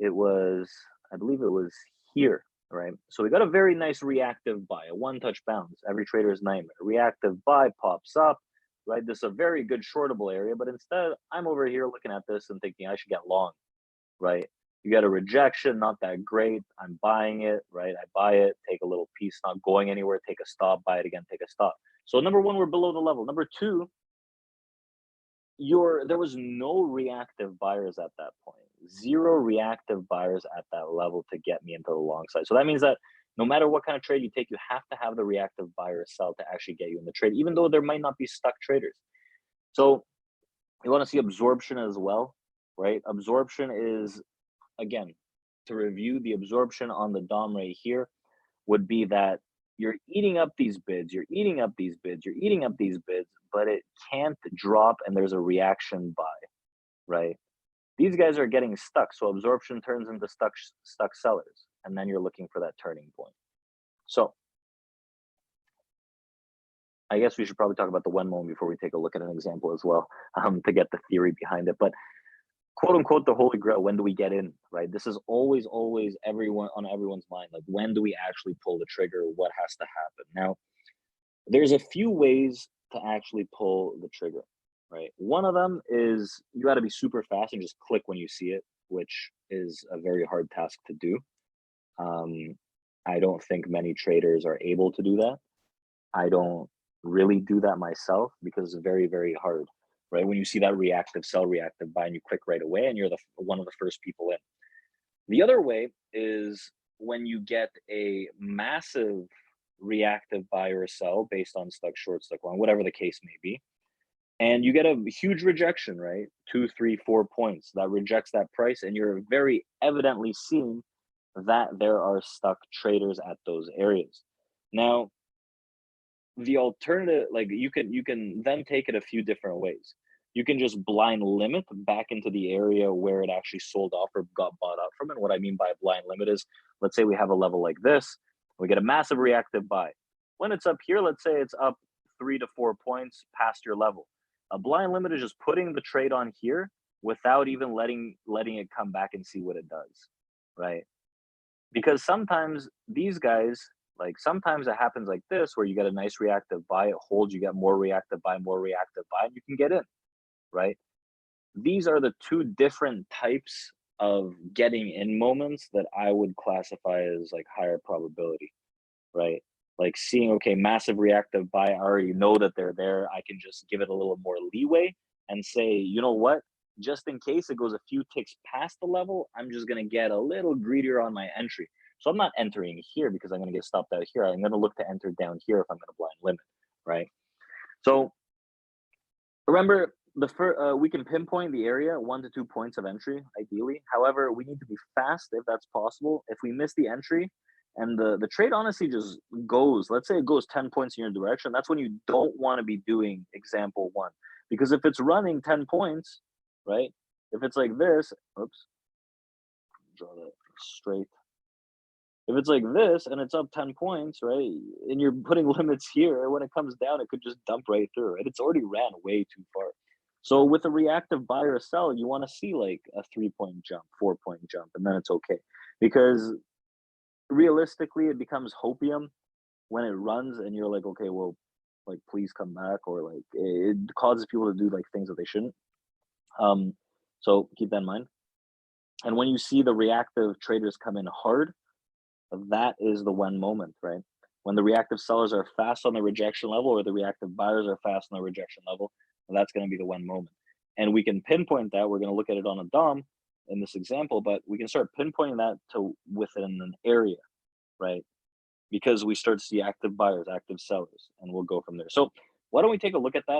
It was, I believe it was here, right? So we got a very nice reactive buy, a one-touch bounce, every trader's nightmare. Reactive buy pops up, right? This is a very good shortable area, but instead I'm over here looking at this and thinking I should get long, right? You get a rejection, not that great. I'm buying it, right? I buy it, take a little piece, not going anywhere, take a stop, buy it again, take a stop. So number one, we're below the level. Number two, there was no reactive buyers at that point. Zero reactive buyers at that level to get me into the long side. So that means that no matter what kind of trade you take, you have to have the reactive buyer sell to actually get you in the trade, even though there might not be stuck traders. So you want to see absorption as well, right? Absorption is, again, to review the absorption on the DOM right here would be that you're eating up these bids, you're eating up these bids, you're eating up these bids, but it can't drop and there's a reaction buy, right? These guys are getting stuck, so absorption turns into stuck sellers, and then you're looking for that turning point. So I guess we should probably talk about the one moment before we take a look at an example as well, to get the theory behind it. But quote unquote the holy grail, when do we get in, right? This is always everyone on everyone's mind, like when do we actually pull the trigger, what has to happen? Now there's a few ways to actually pull the trigger, right? One of them is you got to be super fast and just click when you see it, which is a very hard task to do. um, I don't think many traders are able to do that. I don't really do that myself because it's very hard, right? When you see that reactive sell, reactive buy, and you click right away, and you're one of the first people in. The other way is when you get a massive reactive buy or sell based on stuck short, stuck long, whatever the case may be, and you get a huge rejection, right? 2, 3, 4 points that rejects that price, and you're very evidently seeing that there are stuck traders at those areas. Now, the alternative, like you can then take it a few different ways. You can just blind limit back into the area where it actually sold off or got bought out from. And what I mean by a blind limit is, let's say we have a level like this, we get a massive reactive buy. When it's up here, let's say it's up 3 to 4 points past your level. A blind limit is just putting the trade on here without even letting it come back and see what it does, right? Because sometimes these guys, like sometimes it happens like this where you get a nice reactive buy, it holds, you get more reactive buy, and you can get in, right? These are the two different types of getting in moments that I would classify as like higher probability, right? Like seeing, okay, massive reactive buy, I already know that they're there. I can just give it a little more leeway and say, you know what? Just in case it goes a few ticks past the level, I'm just going to get a little greedier on my entry. So I'm not entering here because I'm going to get stopped out here. I'm going to look to enter down here if I'm going to blind limit, right? So remember, we can pinpoint the area 1 to 2 points of entry, ideally. However, we need to be fast if that's possible. If we miss the entry and the trade honestly just goes, let's say it goes 10 points in your direction, that's when you don't want to be doing example one. Because if it's running 10 points, right? If it's like this, oops, draw that straight. If it's like this and it's up 10 points, right, and you're putting limits here, when it comes down, it could just dump right through, right? It's already ran way too far. So with a reactive buy or sell, you want to see like a 3 point jump, 4 point jump, and then it's okay. Because realistically, it becomes hopium when it runs and you're like, okay, well, like please come back, or like it causes people to do like things that they shouldn't. Um, so keep that in mind. And when you see the reactive traders come in hard, that is the one moment, right? When the reactive sellers are fast on the rejection level or the reactive buyers are fast on the rejection level, that's going to be the one moment. And we can pinpoint that. We're going to look at it on a DOM in this example, but we can start pinpointing that to within an area, right? Because we start to see active buyers, active sellers, and we'll go from there. So why don't we take a look at that?